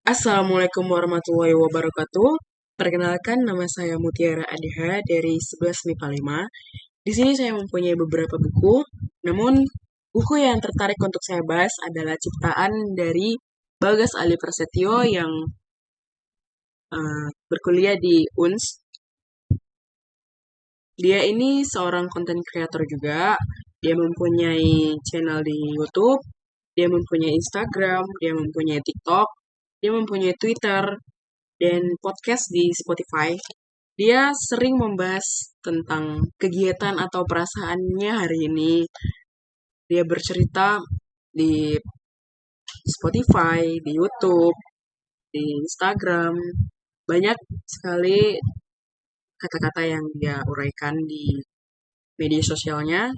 Assalamualaikum warahmatullahi wabarakatuh. Perkenalkan, nama saya Mutiara Adeha dari 11 MIPA 5. Di sini saya mempunyai beberapa buku, namun buku yang tertarik untuk saya bahas adalah ciptaan dari Bagas Ali Prasetyo yang berkuliah di UNS. Dia ini seorang content creator juga. Dia mempunyai channel di YouTube, dia mempunyai Instagram, dia mempunyai TikTok, dia mempunyai Twitter, dan podcast di Spotify. Dia sering membahas tentang kegiatan atau perasaannya hari ini. Dia bercerita di Spotify, di YouTube, di Instagram. Banyak sekali kata-kata yang dia uraikan di media sosialnya.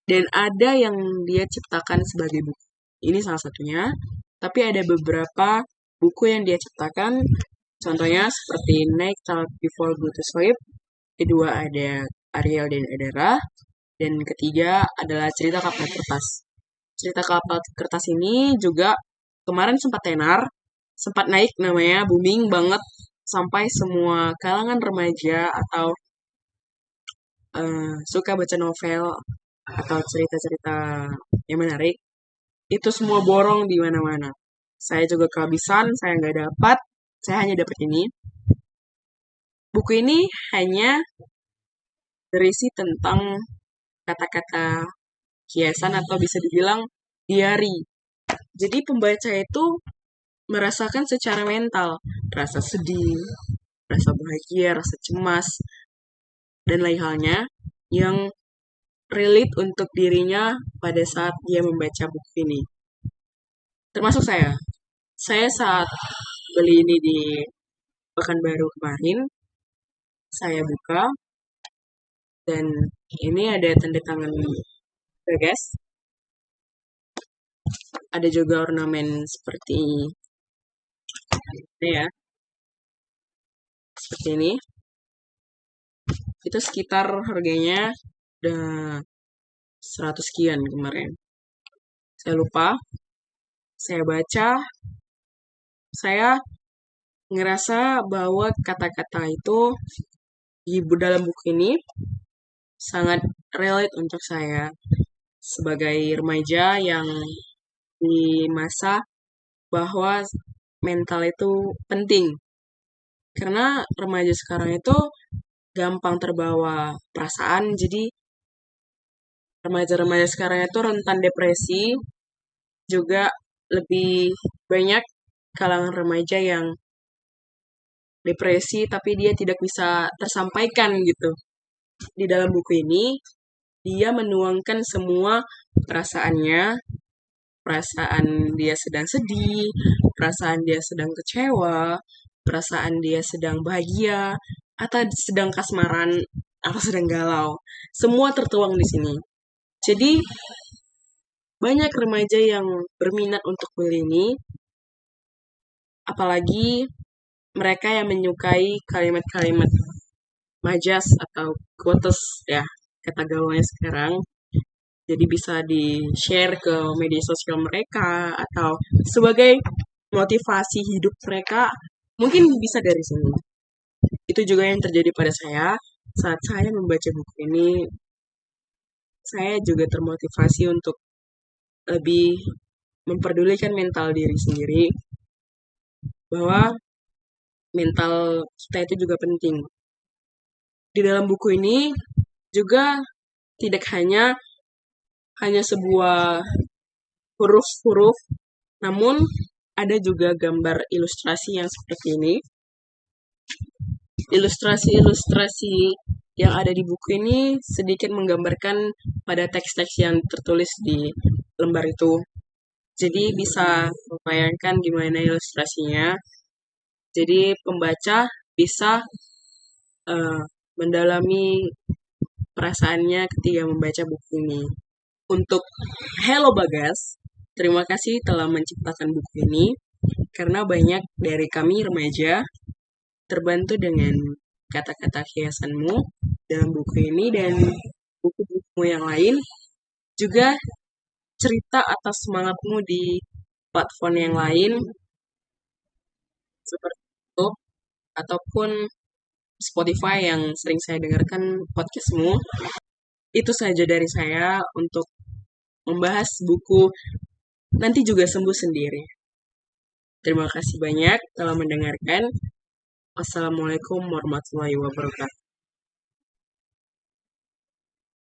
Dan ada yang dia ciptakan sebagai buku. Ini salah satunya. Tapi ada beberapa buku yang dia ciptakan. Contohnya seperti Night Talk Before Go to Sleep. Kedua ada Ariel dan Edera. Dan ketiga adalah Cerita Kapal Kertas. Cerita Kapal Kertas ini juga kemarin sempat tenar. Sempat naik namanya, booming banget. Sampai semua kalangan remaja atau suka baca novel atau cerita-cerita yang menarik. Itu semua borong di mana-mana. Saya juga kehabisan, saya nggak dapat. Saya hanya dapat ini. Buku ini hanya berisi tentang kata-kata kiasan atau bisa dibilang diary. Jadi pembaca itu merasakan secara mental, rasa sedih, rasa bahagia, rasa cemas, dan lain halnya yang relate untuk dirinya pada saat dia membaca buku ini. Termasuk saya. Saya saat beli ini di Pekanbaru kemarin, saya buka, dan ini ada tanda tangan Bagas. Ada juga ornamen seperti ini ya. Seperti ini. Itu sekitar harganya udah 100 sekian kemarin. Saya lupa. Saya baca. Saya ngerasa bahwa kata-kata itu di dalam buku ini sangat relate untuk saya sebagai remaja yang di masa bahwa mental itu penting. Karena remaja sekarang itu gampang terbawa perasaan, jadi remaja-remaja sekarang itu rentan depresi, juga lebih banyak kalangan remaja yang depresi tapi dia tidak bisa tersampaikan gitu. Di dalam buku ini, dia menuangkan semua perasaannya, perasaan dia sedang sedih, perasaan dia sedang kecewa, perasaan dia sedang bahagia, atau sedang kasmaran, atau sedang galau. Semua tertuang di sini. Jadi, banyak remaja yang berminat untuk beli ini, apalagi mereka yang menyukai kalimat-kalimat majas atau quotes ya, kata gaulnya sekarang. Jadi bisa di-share ke media sosial mereka atau sebagai motivasi hidup mereka, mungkin bisa dari sini. Itu juga yang terjadi pada saya saat saya membaca buku ini. Saya juga termotivasi untuk lebih memperdulikan mental diri sendiri, bahwa mental kita itu juga penting. Di dalam buku ini juga tidak hanya sebuah huruf-huruf, namun ada juga gambar ilustrasi yang seperti ini. Ilustrasi-ilustrasi yang ada di buku ini sedikit menggambarkan pada teks-teks yang tertulis di lembar itu. Jadi bisa membayangkan gimana ilustrasinya. Jadi pembaca bisa mendalami perasaannya ketika membaca buku ini. Untuk Hello Bagas, terima kasih telah menciptakan buku ini, karena banyak dari kami remaja terbantu dengan kata-kata hiasanmu dalam buku ini dan buku-buku yang lain, juga cerita atas semangatmu di platform yang lain. seperti itu, ataupun Spotify yang sering saya dengarkan podcastmu. Itu saja dari saya untuk membahas buku Nanti Juga Sembuh Sendiri. Terima kasih banyak telah mendengarkan. Wassalamualaikum warahmatullahi wabarakatuh.